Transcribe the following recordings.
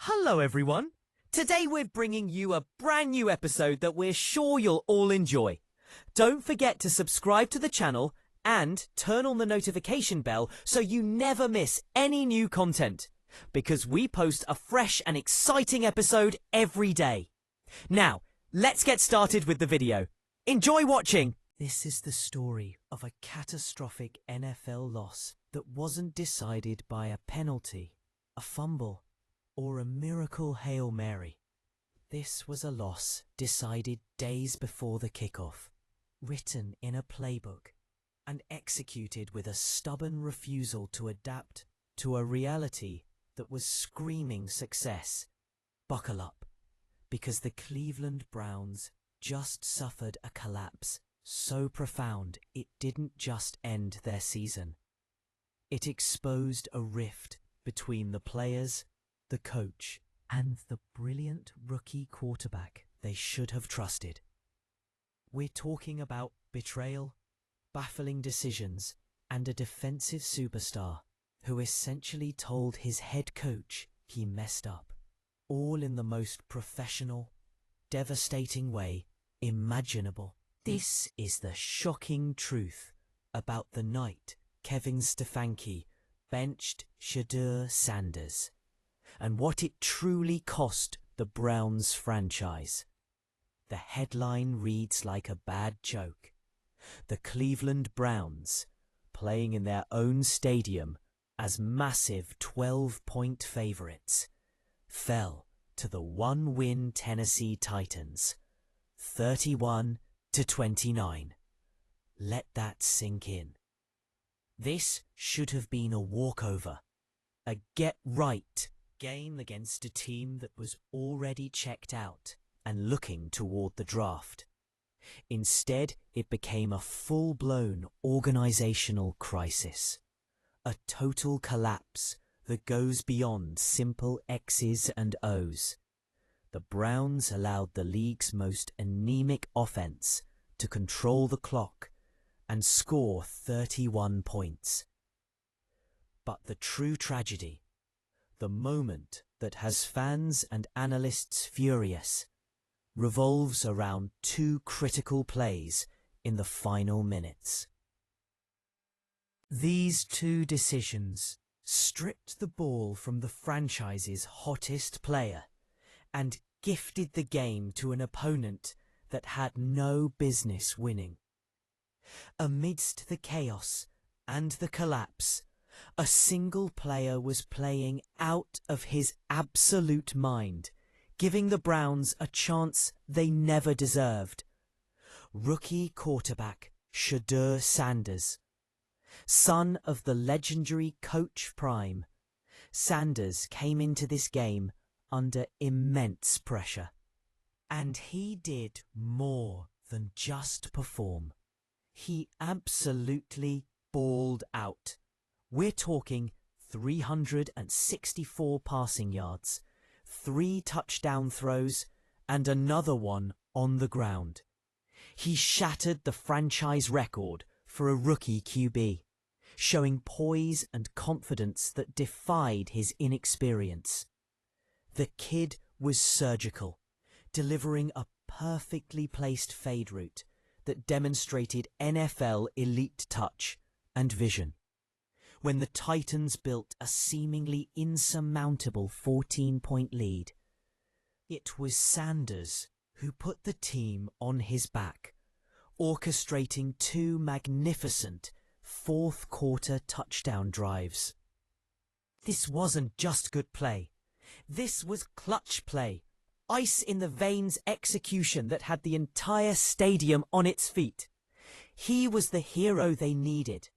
Hello everyone! Today we're bringing you a brand new episode that we're sure you'll all enjoy. Don't forget to subscribe to the channel and turn on the notification bell so you never miss any new content, because we post a fresh and exciting episode every day. Now, let's get started with the video. Enjoy watching! This is the story of a catastrophic NFL loss that wasn't decided by a penalty, a fumble, or a miracle Hail Mary. This was a loss decided days before the kickoff, written in a playbook, and executed with a stubborn refusal to adapt to a reality that was screaming success. Buckle up, because the Cleveland Browns just suffered a collapse so profound it didn't just end their season. It exposed a rift between the players, the coach, and the brilliant rookie quarterback they should have trusted. We're talking about betrayal, baffling decisions, and a defensive superstar who essentially told his head coach he messed up, all in the most professional, devastating way imaginable. This is the shocking truth about the night Kevin Stefanski benched Shedeur Sanders, and what it truly cost the Browns franchise. The headline reads like a bad joke. The Cleveland Browns, playing in their own stadium as massive 12-point favorites, fell to the one-win Tennessee Titans, 31-29. Let that sink in. This should have been a walkover, a get-right game against a team that was already checked out and looking toward the draft. Instead, it became a full-blown organizational crisis, a total collapse that goes beyond simple X's and O's. The Browns allowed the league's most anemic offense to control the clock and score 31 points. But the true tragedy, the moment that has fans and analysts furious, revolves around two critical plays in the final minutes. These two decisions stripped the ball from the franchise's hottest player and gifted the game to an opponent that had no business winning. Amidst the chaos and the collapse, a single player was playing out of his absolute mind, giving the Browns a chance they never deserved. Rookie quarterback Shedeur Sanders. Son of the legendary Coach Prime, Sanders came into this game under immense pressure. And he did more than just perform. He absolutely balled out. We're talking 364 passing yards, 3 touchdown throws, and another one on the ground. He shattered the franchise record for a rookie QB, showing poise and confidence that defied his inexperience. The kid was surgical, delivering a perfectly placed fade route that demonstrated NFL elite touch and vision. When the Titans built a seemingly insurmountable 14-point lead, it was Sanders who put the team on his back, orchestrating 2 magnificent fourth-quarter touchdown drives. This wasn't just good play. This was clutch play, ice-in-the-veins execution that had the entire stadium on its feet. He was the hero they needed.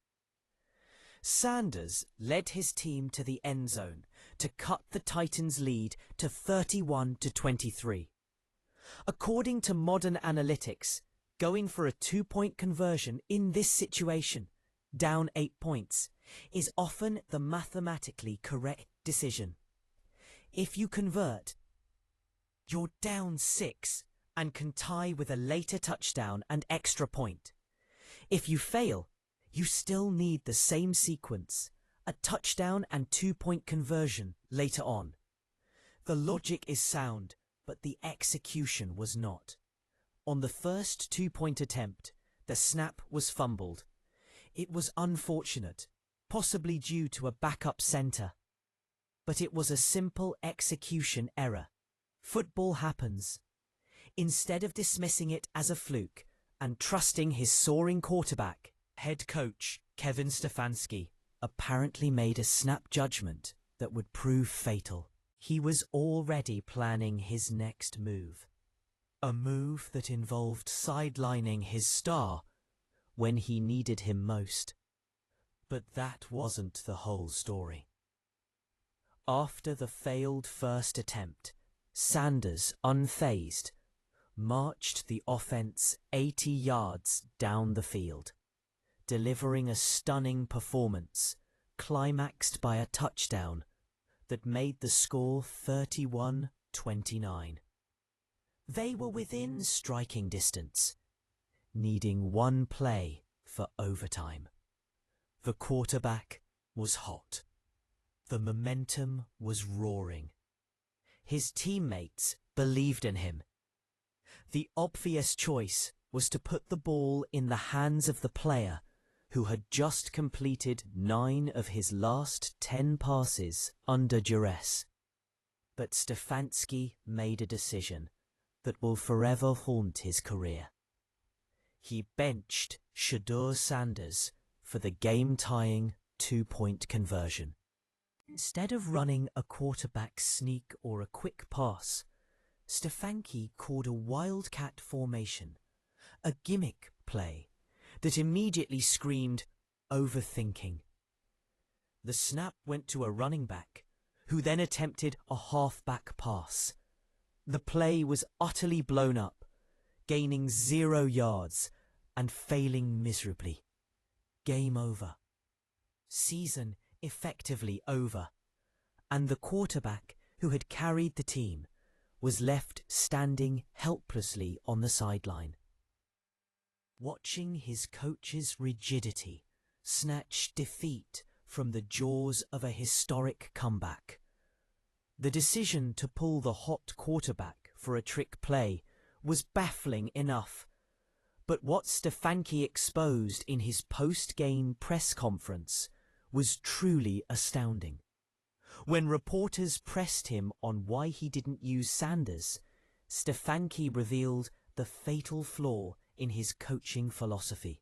Sanders led his team to the end zone to cut the Titans' lead to 31-23. According to modern analytics, going for a 2-point conversion in this situation, down 8 points, is often the mathematically correct decision. If you convert, you're down 6 and can tie with a later touchdown and extra point. If you fail, you still need the same sequence, a touchdown and 2-point conversion later on. The logic is sound, but the execution was not. On the first two-point attempt, the snap was fumbled. It was unfortunate, possibly due to a backup center. But it was a simple execution error. Football happens. Instead of dismissing it as a fluke and trusting his soaring quarterback, head coach Kevin Stefanski apparently made a snap judgment that would prove fatal. He was already planning his next move. A move that involved sidelining his star when he needed him most. But that wasn't the whole story. After the failed first attempt, Sanders, unfazed, marched the offense 80 yards down the field, delivering a stunning performance, climaxed by a touchdown that made the score 31-29. They were within striking distance, needing one play for overtime. The quarterback was hot. The momentum was roaring. His teammates believed in him. The obvious choice was to put the ball in the hands of the player who had just completed 9 of his last 10 passes under duress. But Stefanski made a decision that will forever haunt his career. He benched Shedeur Sanders for the game-tying 2-point conversion. Instead of running a quarterback sneak or a quick pass, Stefanski called a Wildcat formation, a gimmick play that immediately screamed overthinking. The snap went to a running back, who then attempted a halfback pass. The play was utterly blown up, gaining 0 yards and failing miserably. Game over. Season effectively over. And the quarterback who had carried the team was left standing helplessly on the sideline. Watching his coach's rigidity snatch defeat from the jaws of a historic comeback. The decision to pull the hot quarterback for a trick play was baffling enough, but what Stefanski exposed in his post-game press conference was truly astounding. When reporters pressed him on why he didn't use Sanders, Stefanski revealed the fatal flaw in his coaching philosophy.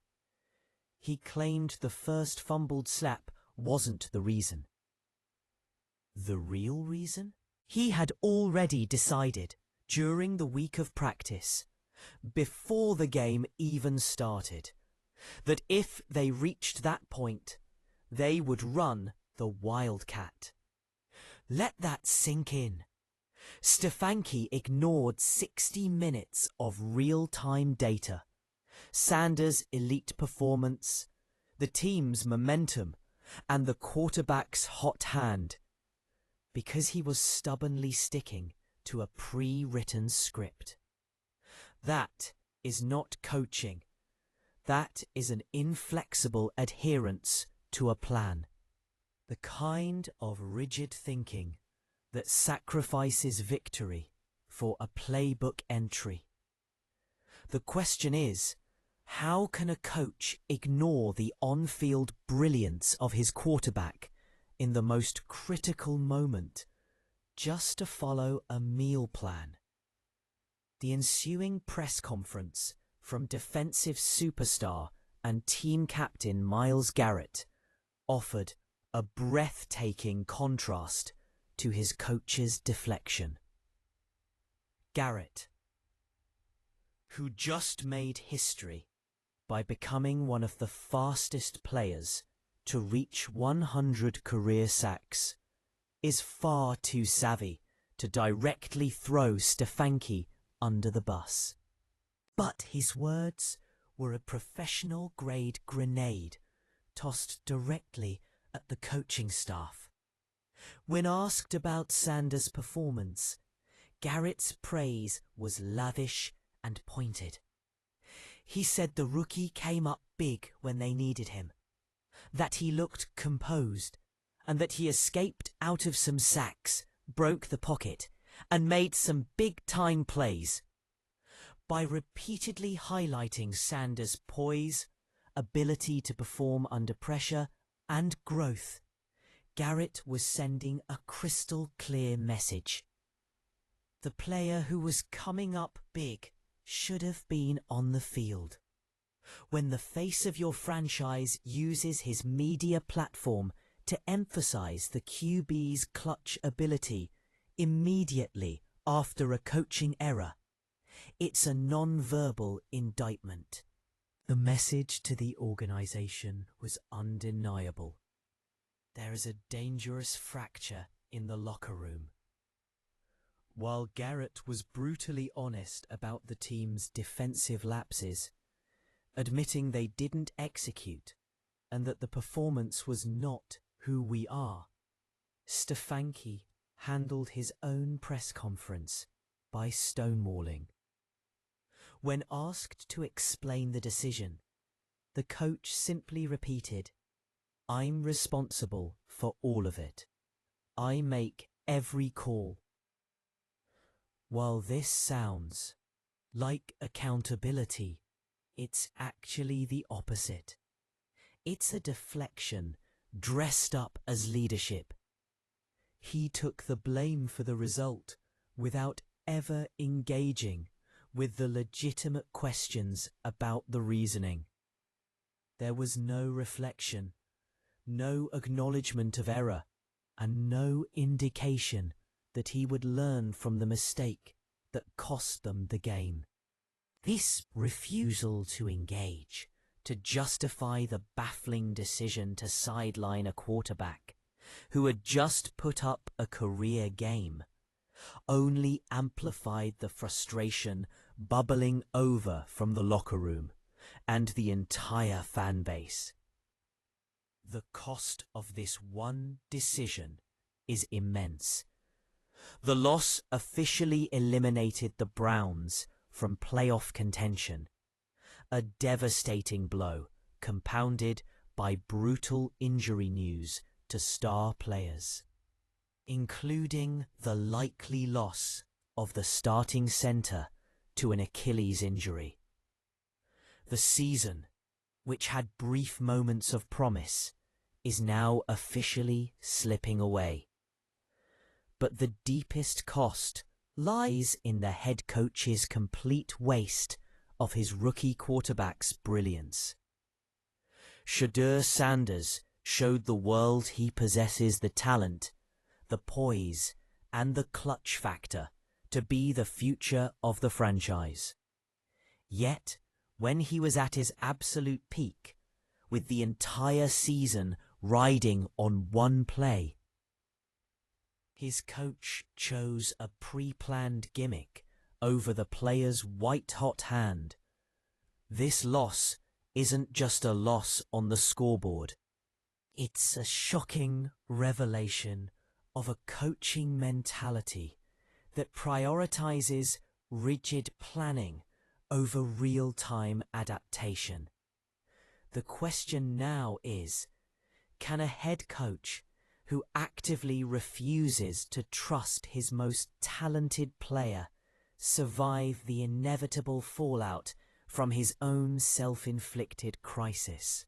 He claimed the first fumbled snap wasn't the reason. The real reason? He had already decided during the week of practice, before the game even started, that if they reached that point, they would run the Wildcat. Let that sink in. Stefanski ignored 60 minutes of real-time data, Sanders' elite performance, the team's momentum, and the quarterback's hot hand, because he was stubbornly sticking to a pre-written script. That is not coaching. That is an inflexible adherence to a plan. The kind of rigid thinking that sacrifices victory for a playbook entry. The question is, how can a coach ignore the on-field brilliance of his quarterback in the most critical moment just to follow a meal plan? The ensuing press conference from defensive superstar and team captain Myles Garrett offered a breathtaking contrast to his coach's deflection. Garrett, who just made history by becoming one of the fastest players to reach 100 career sacks, is far too savvy to directly throw Stefanski under the bus. But his words were a professional-grade grenade tossed directly at the coaching staff. When asked about Sanders' performance, Garrett's praise was lavish and pointed. He said the rookie came up big when they needed him, that he looked composed, and that he escaped out of some sacks, broke the pocket, and made some big-time plays. By repeatedly highlighting Sanders' poise, ability to perform under pressure, and growth, Garrett was sending a crystal-clear message. The player who was coming up big should have been on the field. When the face of your franchise uses his media platform to emphasize the QB's clutch ability immediately after a coaching error, it's a non-verbal indictment. The message to the organization was undeniable. There is a dangerous fracture in the locker room. While Garrett was brutally honest about the team's defensive lapses, admitting they didn't execute and that the performance was not who we are, Stefanski handled his own press conference by stonewalling. When asked to explain the decision, the coach simply repeated, "I'm responsible for all of it. I make every call." While this sounds like accountability, it's actually the opposite. It's a deflection dressed up as leadership. He took the blame for the result without ever engaging with the legitimate questions about the reasoning. There was no reflection, no acknowledgement of error, and no indication that he would learn from the mistake that cost them the game. This refusal to engage, to justify the baffling decision to sideline a quarterback who had just put up a career game, only amplified the frustration bubbling over from the locker room and the entire fan base. The cost of this one decision is immense. The loss officially eliminated the Browns from playoff contention, a devastating blow compounded by brutal injury news to star players, including the likely loss of the starting center to an Achilles injury. The season, which had brief moments of promise, is now officially slipping away. But the deepest cost lies in the head coach's complete waste of his rookie quarterback's brilliance. Shedeur Sanders showed the world he possesses the talent, the poise, and the clutch factor to be the future of the franchise. Yet, when he was at his absolute peak, with the entire season riding on one play, his coach chose a pre-planned gimmick over the player's white-hot hand. This loss isn't just a loss on the scoreboard. It's a shocking revelation of a coaching mentality that prioritizes rigid planning over real-time adaptation. The question now is, can a head coach who actively refuses to trust his most talented player survive the inevitable fallout from his own self-inflicted crisis?